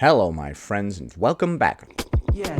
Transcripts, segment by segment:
Hello, my friends, and welcome back. Yeah.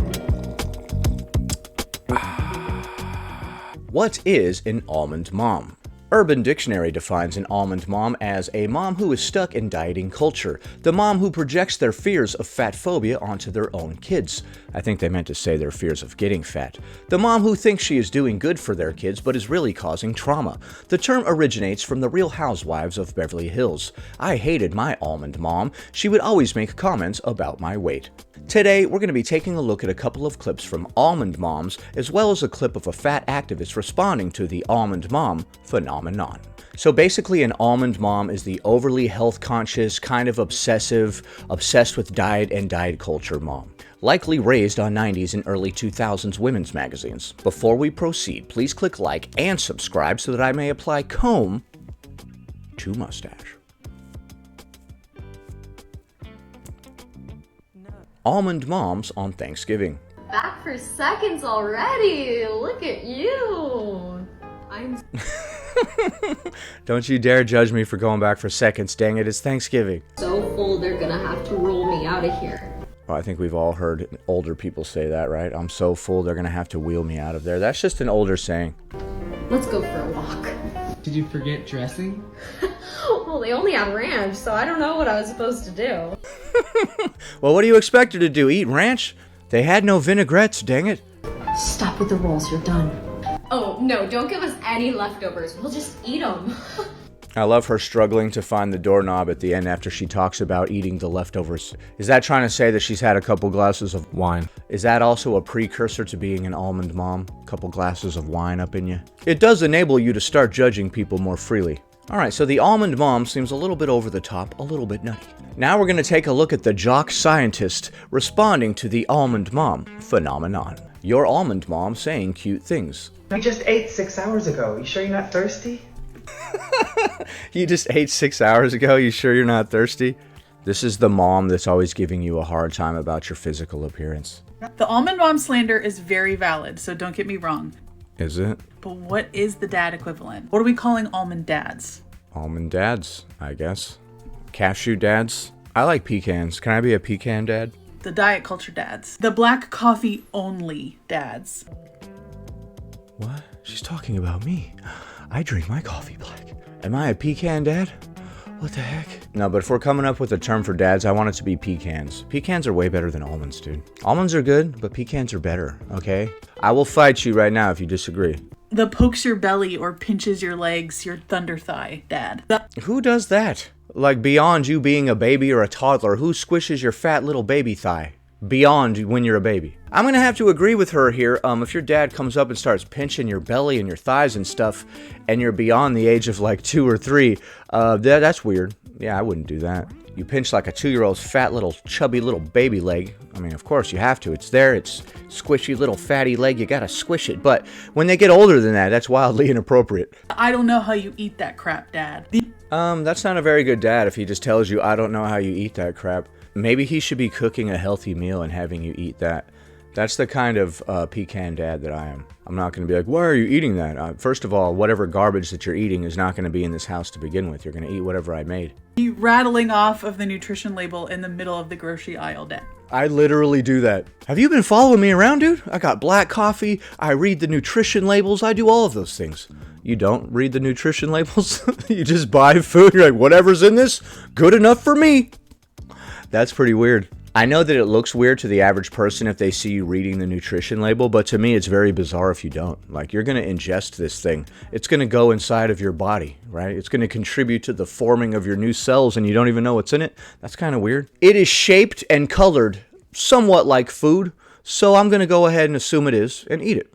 What is an almond mom? Urban Dictionary defines an almond mom as a mom who is stuck in dieting culture, the mom who projects their fears of fat phobia onto their own kids. I think they meant to say their fears of getting fat. The mom who thinks she is doing good for their kids but is really causing trauma. The term originates from the Real Housewives of Beverly Hills. I hated my almond mom. She would always make comments about my weight. Today, we're going to be taking a look at a couple of clips from almond moms, as well as a clip of a fat activist responding to the almond mom phenomenon. So basically, an almond mom is the overly health conscious, kind of obsessed with diet and diet culture mom. Likely raised on 90s and early 2000s women's magazines. Before we proceed, please click like and subscribe so that I may apply comb to mustache. Almond moms on Thanksgiving. Back for seconds already. Look at you. Don't you dare judge me for going back for seconds, dang it, it's Thanksgiving. So full they're gonna have to roll me out of here. Well, I think we've all heard older people say that, right? I'm so full they're gonna have to wheel me out of there. That's just an older saying. Let's go for a walk. Did you forget dressing? Well, they only have ranch, so I don't know what I was supposed to do. Well, what do you expect her to do? Eat ranch? They had no vinaigrettes, dang it. Stop with the rolls, you're done. Oh, no, don't give us any leftovers. We'll just eat them. I love her struggling to find the doorknob at the end after she talks about eating the leftovers. Is that trying to say that she's had a couple glasses of wine? Is that also a precursor to being an almond mom? A couple glasses of wine up in you? It does enable you to start judging people more freely. Alright, so the almond mom seems a little bit over the top, a little bit nutty. Now we're going to take a look at the jock scientist responding to the almond mom phenomenon. Your almond mom saying cute things. You just ate 6 hours ago. You sure you're not thirsty? You just ate 6 hours ago? You sure you're not thirsty? This is the mom that's always giving you a hard time about your physical appearance. The almond mom slander is very valid, so don't get me wrong. Is it? But what is the dad equivalent? What are we calling almond dads? Almond dads, I guess. Cashew dads. I like pecans. Can I be a pecan dad? The diet culture dads. The black coffee only dads. What? She's talking about me. I drink my coffee black. Am I a pecan dad? What the heck? No, but if we're coming up with a term for dads, I want it to be pecans. Pecans are way better than almonds, dude. Almonds are good, but pecans are better, okay? I will fight you right now if you disagree. The pokes your belly or pinches your legs, your thunder thigh dad. Who does that? Like, beyond you being a baby or a toddler, who squishes your fat little baby thigh? Beyond when you're a baby. I'm gonna have to agree with her here. If your dad comes up and starts pinching your belly and your thighs and stuff, and you're beyond the age of like 2 or 3, that's weird. Yeah, I wouldn't do that. You pinch like a 2-year-old's fat little chubby little baby leg. I mean, of course you have to. It's there. It's squishy little fatty leg. You gotta squish it. But when they get older than that, that's wildly inappropriate. I don't know how you eat that crap, dad. That's not a very good dad if he just tells you, I don't know how you eat that crap. Maybe he should be cooking a healthy meal and having you eat that. That's the kind of pecan dad that I am. I'm not going to be like, why are you eating that? First of all, whatever garbage that you're eating is not going to be in this house to begin with. You're going to eat whatever I made. You rattling off of the nutrition label in the middle of the grocery aisle, dad. I literally do that. Have you been following me around, dude? I got black coffee. I read the nutrition labels. I do all of those things. You don't read the nutrition labels? You just buy food. You're like, whatever's in this, good enough for me. That's pretty weird. I know that it looks weird to the average person if they see you reading the nutrition label, but to me it's very bizarre if you don't. Like, you're going to ingest this thing. It's going to go inside of your body, right? It's going to contribute to the forming of your new cells and you don't even know what's in it. That's kind of weird. It is shaped and colored somewhat like food, so I'm going to go ahead and assume it is and eat it.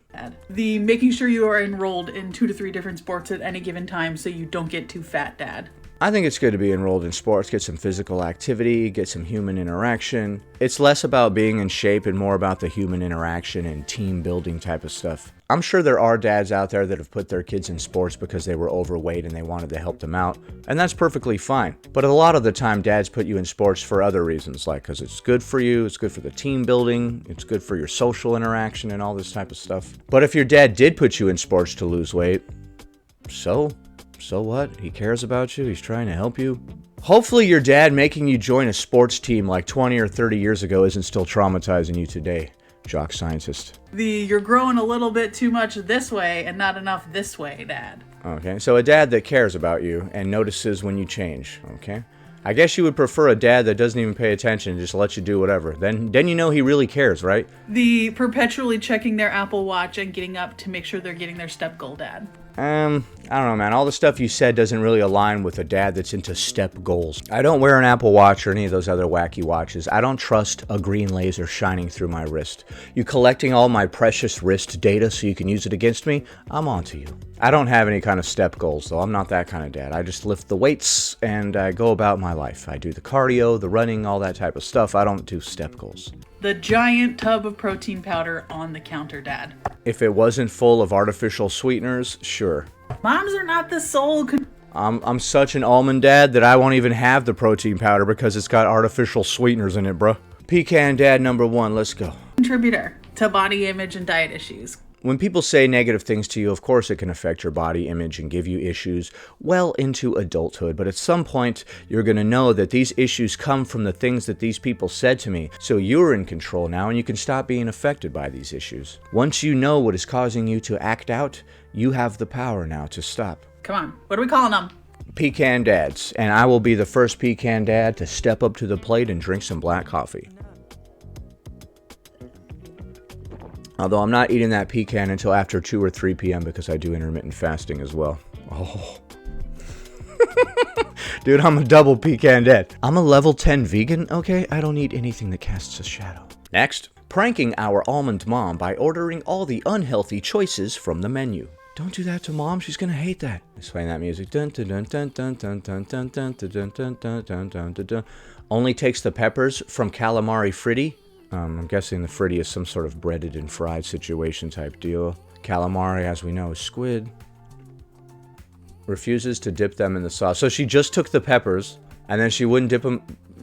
The making sure you are enrolled in 2 to 3 different sports at any given time so you don't get too fat, dad. I think it's good to be enrolled in sports, get some physical activity, get some human interaction. It's less about being in shape and more about the human interaction and team building type of stuff. I'm sure there are dads out there that have put their kids in sports because they were overweight and they wanted to help them out, and that's perfectly fine. But a lot of the time, dads put you in sports for other reasons, like because it's good for you, it's good for the team building, it's good for your social interaction and all this type of stuff. But if your dad did put you in sports to lose weight, so what? He cares about you. He's trying to help you. Hopefully your dad making you join a sports team like 20 or 30 years ago isn't still traumatizing you today, jock scientist. You're growing a little bit too much this way and not enough this way, Dad. Okay, so a dad that cares about you and notices when you change, okay? I guess you would prefer a dad that doesn't even pay attention and just lets you do whatever. Then you know he really cares, right? The perpetually checking their Apple Watch and getting up to make sure they're getting their step goal, Dad. I don't know, man. All the stuff you said doesn't really align with a dad that's into step goals. I don't wear an Apple Watch or any of those other wacky watches. I don't trust a green laser shining through my wrist. You collecting all my precious wrist data so you can use it against me? I'm on to you. I don't have any kind of step goals, though. I'm not that kind of dad. I just lift the weights and I go about my life. I do the cardio, the running, all that type of stuff. I don't do step goals. The giant tub of protein powder on the counter, Dad. If it wasn't full of artificial sweeteners, sure. Moms are not the sole I'm such an almond dad that I won't even have the protein powder because it's got artificial sweeteners in it, bruh. Pecan dad number 1, let's go. contributor to body image and diet issues. When people say negative things to you, of course it can affect your body image and give you issues well into adulthood. But at some point, you're going to know that these issues come from the things that these people said to me. So you're in control now and you can stop being affected by these issues. Once you know what is causing you to act out, you have the power now to stop. Come on, what are we calling them? Pecan dads. And I will be the first pecan dad to step up to the plate and drink some black coffee. Although I'm not eating that pecan until after 2 or 3 p.m. because I do intermittent fasting as well. Oh. Dude, I'm a double pecan dad. I'm a level 10 vegan, okay? I don't eat anything that casts a shadow. Next, pranking our almond mom by ordering all the unhealthy choices from the menu. Don't do that to mom, she's gonna hate that. Let's play that music. Dun, dun, dun, dun, dun, dun, dun, dun, dun, dun, dun, dun, dun, dun, dun. Only takes the peppers from calamari fritti. I'm guessing the fritti is some sort of breaded and fried situation type deal. Calamari, as we know, is squid. Refuses to dip them in the sauce. So she just took the peppers, and then she wouldn't dip them.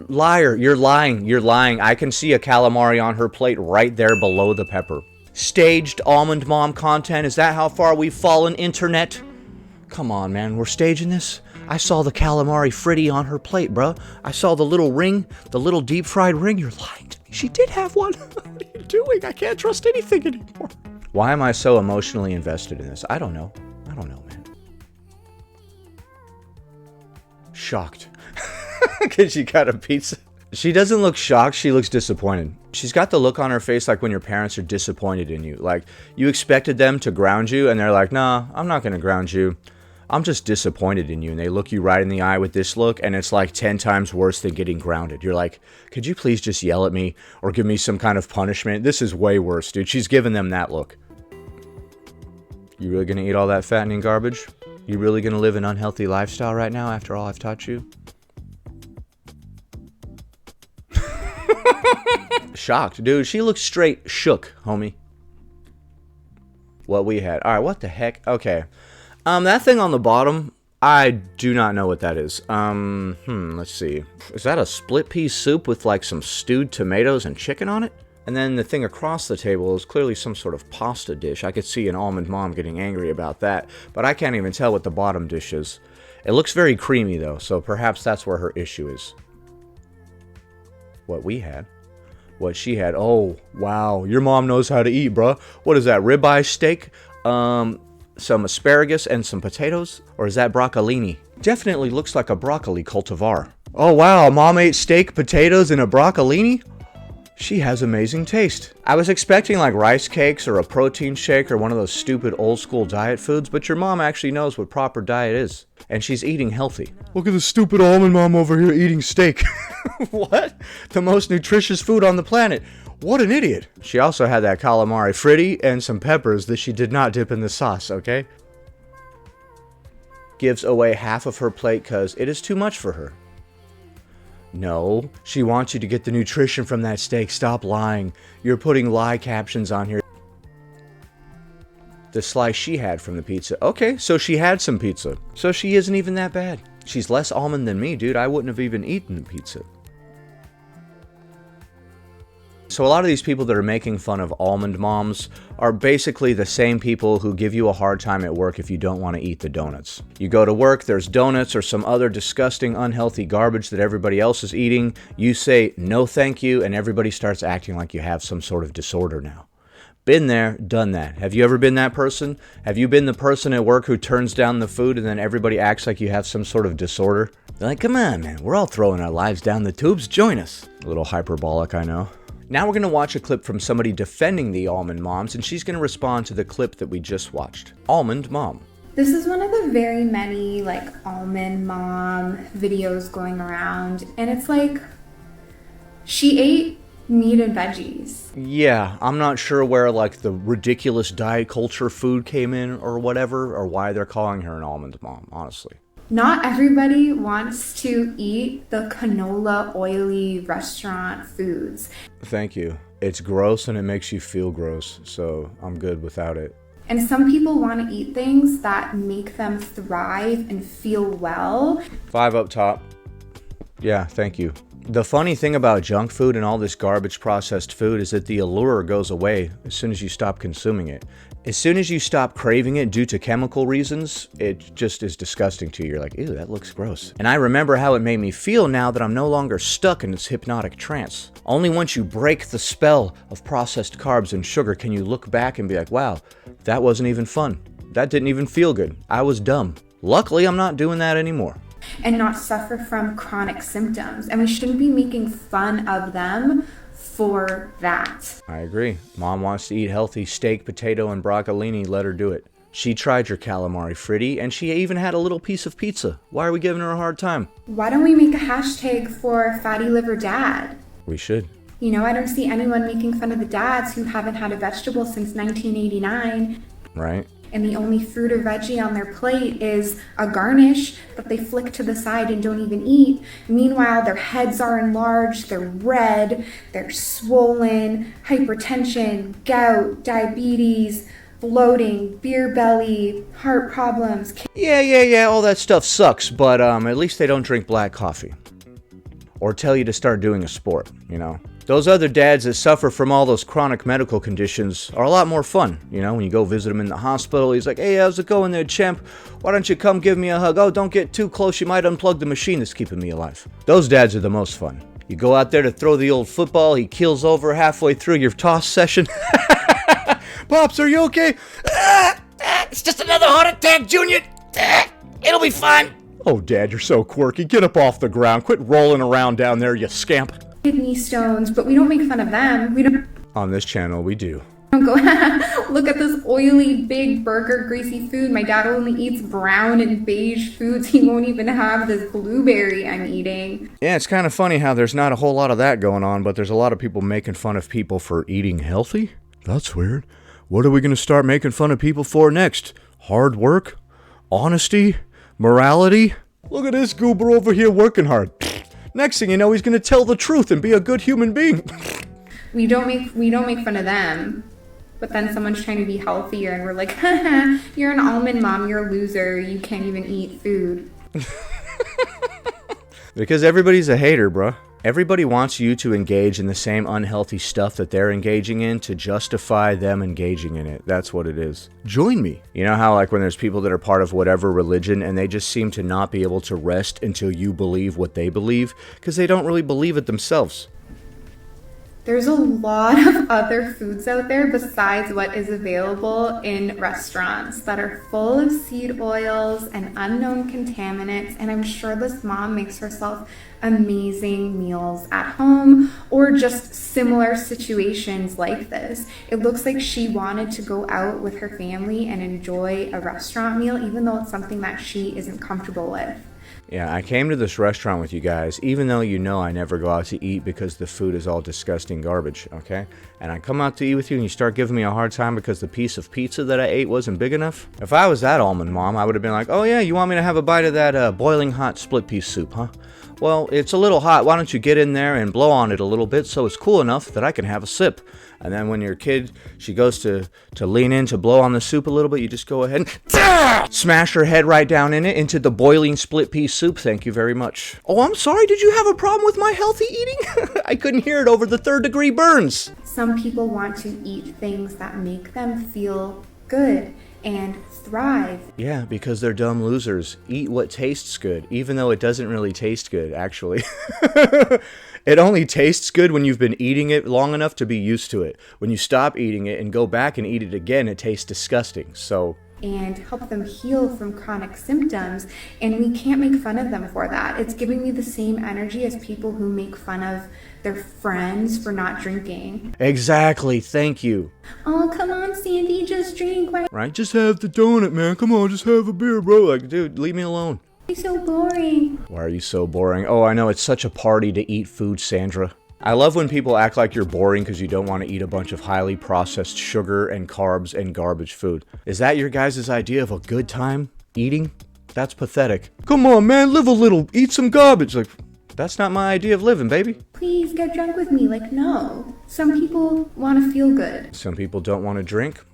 Liar, you're lying, you're lying. I can see a calamari on her plate right there below the pepper. Staged almond mom content, is that how far we've fallen, internet? Come on, man, we're staging this? I saw the calamari fritti on her plate, bro. I saw the little ring, the little deep fried ring. You're lying to me. She did have one. What are you doing? I can't trust anything anymore. Why am I so emotionally invested in this? I don't know. I don't know, man. Shocked. Because she got a pizza. She doesn't look shocked. She looks disappointed. She's got the look on her face like when your parents are disappointed in you. Like, you expected them to ground you, and they're like, nah, I'm not going to ground you. I'm just disappointed in you. And they look you right in the eye with this look, and it's like 10 times worse than getting grounded. You're like, could you please just yell at me or give me some kind of punishment? This is way worse, dude. She's giving them that look. You really going to eat all that fattening garbage? You really going to live an unhealthy lifestyle right now after all I've taught you? Shocked. Dude, she looks straight shook, homie. What we had. Alright, what the heck? Okay. That thing on the bottom, I do not know what that is. Let's see. Is that a split pea soup with like some stewed tomatoes and chicken on it? And then the thing across the table is clearly some sort of pasta dish. I could see an almond mom getting angry about that, but I can't even tell what the bottom dish is. It looks very creamy though, so perhaps that's where her issue is. What we had. What she had. Oh, wow. Your mom knows how to eat, bruh. What is that, ribeye steak? Some asparagus and some potatoes? Or is that broccolini? Definitely looks like a broccoli cultivar. Oh wow, mom ate steak, potatoes, and a broccolini? She has amazing taste. I was expecting like rice cakes or a protein shake or one of those stupid old school diet foods, but your mom actually knows what proper diet is. And she's eating healthy. Look at the stupid almond mom over here eating steak. What? The most nutritious food on the planet. What an idiot. She also had that calamari fritti and some peppers that she did not dip in the sauce, okay? Gives away half of her plate because it is too much for her. No, she wants you to get the nutrition from that steak. Stop lying. You're putting lie captions on here. The slice she had from the pizza. Okay, so she had some pizza. So she isn't even that bad. She's less almond than me, dude. I wouldn't have even eaten the pizza. So a lot of these people that are making fun of almond moms are basically the same people who give you a hard time at work if you don't want to eat the donuts. You go to work, there's donuts or some other disgusting, unhealthy garbage that everybody else is eating. You say, no thank you, and everybody starts acting like you have some sort of disorder now. Been there, done that. Have you ever been that person? Have you been the person at work who turns down the food and then everybody acts like you have some sort of disorder? They're like, come on, man, we're all throwing our lives down the tubes, join us. A little hyperbolic, I know. Now we're going to watch a clip from somebody defending the almond moms, and she's going to respond to the clip that we just watched. Almond Mom. This is one of the very many almond mom videos going around, and it's like she ate meat and veggies. Yeah, I'm not sure where the ridiculous diet culture food came in or whatever, or why they're calling her an almond mom, honestly. Not everybody wants to eat the canola oily restaurant foods. Thank you. It's gross and it makes you feel gross, so I'm good without it. And some people want to eat things that make them thrive and feel well. 5 up top. Yeah, thank you. The funny thing about junk food and all this garbage processed food is that the allure goes away as soon as you stop consuming it. As soon as you stop craving it due to chemical reasons, it just is disgusting to you. You're like, ew, that looks gross. And I remember how it made me feel now that I'm no longer stuck in this hypnotic trance. Only once you break the spell of processed carbs and sugar can you look back and be like, wow, that wasn't even fun. That didn't even feel good. I was dumb. Luckily, I'm not doing that anymore. And not suffer from chronic symptoms. And we shouldn't be making fun of them for that. I agree. Mom wants to eat healthy steak, potato, and broccolini. Let her do it. She tried your calamari fritti, and she even had a little piece of pizza. Why are we giving her a hard time? Why don't we make a hashtag for Fatty Liver Dad? We should. You know, I don't see anyone making fun of the dads who haven't had a vegetable since 1989. Right. And the only fruit or veggie on their plate is a garnish that they flick to the side and don't even eat. Meanwhile, their heads are enlarged, they're red, they're swollen, hypertension, gout, diabetes, bloating, beer belly, heart problems. Yeah, all that stuff sucks, but at least they don't drink black coffee. Or tell you to start doing a sport, you know. Those other dads that suffer from all those chronic medical conditions are a lot more fun, you know, when you go visit them in the hospital. He's like, hey, how's it going there, champ? Why don't you come give me a hug? Oh, don't get too close. You might unplug the machine that's keeping me alive. Those dads are the most fun. You go out there to throw the old football. He keels over halfway through your toss session. Pops, are you okay? It's just another heart attack, Junior. It'll be fine. Oh, Dad, you're so quirky. Get up off the ground. Quit rolling around down there, you scamp. Kidney stones, but we don't make fun of them. We don't On this channel, we do. go, look at this oily, big burger, greasy food. My dad only eats brown and beige foods. He won't even have this blueberry I'm eating. Yeah, it's kind of funny how there's not a whole lot of that going on, but there's a lot of people making fun of people for eating healthy? That's weird. What are we going to start making fun of people for next? Hard work? Honesty? Morality? Look at this goober over here working hard. Next thing you know, he's going to tell the truth and be a good human being. We don't make fun of them. But then someone's trying to be healthier and we're like, haha, you're an almond mom, you're a loser, you can't even eat food. Because everybody's a hater, bruh. Everybody wants you to engage in the same unhealthy stuff that they're engaging in to justify them engaging in it. That's what it is. Join me. You know how when there's people that are part of whatever religion and they just seem to not be able to rest until you believe what they believe because they don't really believe it themselves. There's a lot of other foods out there besides what is available in restaurants that are full of seed oils and unknown contaminants, and I'm sure this mom makes herself amazing meals at home or just similar situations like this. It looks like she wanted to go out with her family and enjoy a restaurant meal even though it's something that she isn't comfortable with. Yeah, I came to this restaurant with you guys, even though you know I never go out to eat because the food is all disgusting garbage, okay? And I come out to eat with you and you start giving me a hard time because the piece of pizza that I ate wasn't big enough? If I was that almond mom, I would have been like, oh yeah, you want me to have a bite of that boiling hot split pea soup, huh? Well, it's a little hot. Why don't you get in there and blow on it a little bit so it's cool enough that I can have a sip? And then when your kid, she goes to lean in to blow on the soup a little bit, you just go ahead and smash her head right down in it into the boiling split pea soup. soup, thank you very much. Oh, I'm sorry, did you have a problem with my healthy eating? I couldn't hear it over the 3rd-degree burns. Some people want to eat things that make them feel good and thrive. Yeah, because they're dumb losers. Eat what tastes good, even though it doesn't really taste good, actually. It only tastes good when you've been eating it long enough to be used to it. When you stop eating it and go back and eat it again, it tastes disgusting, so... And help them heal from chronic symptoms, and we can't make fun of them for that. It's giving me the same energy as people who make fun of their friends for not drinking. Exactly, thank you. Oh, come on, Sandy, just drink. Why Right? Just have the donut, man. Come on, just have a beer, bro. Like, dude, leave me alone. are you so boring? Why are you so boring? Oh, I know, it's such a party to eat food, Sandra. I love when people act like you're boring because you don't want to eat a bunch of highly processed sugar and carbs and garbage food. Is that your guys' idea of a good time eating? That's pathetic. Come on, man, live a little, eat some garbage. Like, that's not my idea of living, baby. Please get drunk with me. Like, no. Some people want to feel good. Some people don't want to drink,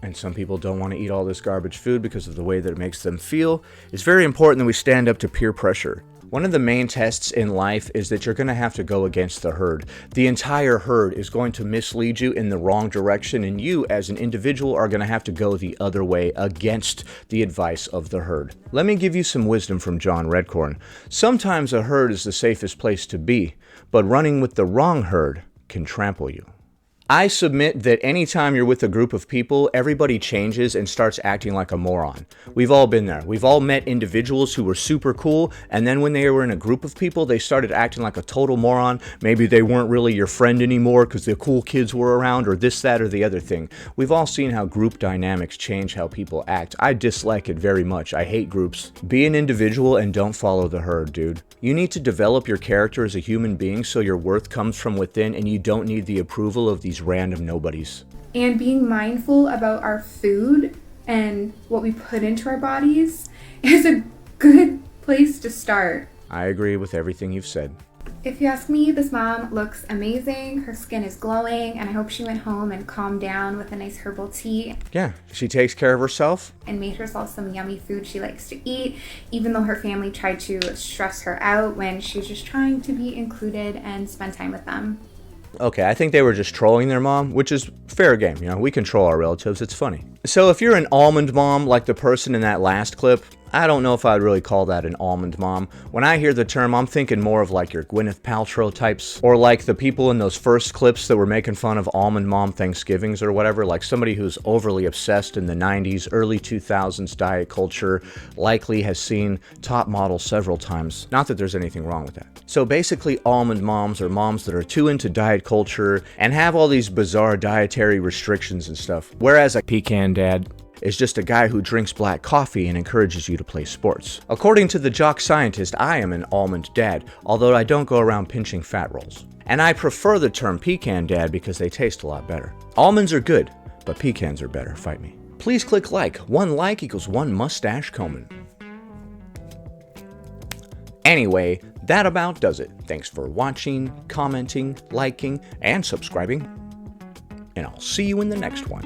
and some people don't want to eat all this garbage food because of the way that it makes them feel. It's very important that we stand up to peer pressure. One of the main tests in life is that you're going to have to go against the herd. The entire herd is going to mislead you in the wrong direction, and you as an individual are going to have to go the other way against the advice of the herd. Let me give you some wisdom from John Redcorn. Sometimes a herd is the safest place to be, but running with the wrong herd can trample you. I submit that anytime you're with a group of people, everybody changes and starts acting like a moron. We've all been there. We've all met individuals who were super cool, and then when they were in a group of people, they started acting like a total moron. Maybe they weren't really your friend anymore because the cool kids were around, or this, that, or the other thing. We've all seen how group dynamics change how people act. I dislike it very much. I hate groups. Be an individual and don't follow the herd, dude. You need to develop your character as a human being so your worth comes from within and you don't need the approval of these random nobodies. And being mindful about our food and what we put into our bodies is a good place to start. I agree with everything you've said. If you ask me, this mom looks amazing. Her skin is glowing, and I hope she went home and calmed down with a nice herbal tea Yeah, she takes care of herself. and made herself some yummy food she likes to eat, even though her family tried to stress her out when she was just trying to be included and spend time with them. Okay, I think they were just trolling their mom, which is fair game, you know, we control our relatives, it's funny. So if you're an almond mom, like the person in that last clip, I don't know if I'd really call that an almond mom. When I hear the term, I'm thinking more of like your Gwyneth Paltrow types, or like the people in those first clips that were making fun of almond mom Thanksgivings or whatever, like somebody who's overly obsessed in the 90s, early 2000s diet culture, likely has seen Top Model several times. Not that there's anything wrong with that. So basically almond moms are moms that are too into diet culture and have all these bizarre dietary restrictions and stuff. Whereas a pecan dad is just a guy who drinks black coffee and encourages you to play sports. According to the jock scientist, I am an almond dad, although I don't go around pinching fat rolls. And I prefer the term pecan dad because they taste a lot better. Almonds are good, but pecans are better, fight me. Please click like. 1 like equals 1 mustache combing. Anyway, that about does it. Thanks for watching, commenting, liking, and subscribing. And I'll see you in the next one.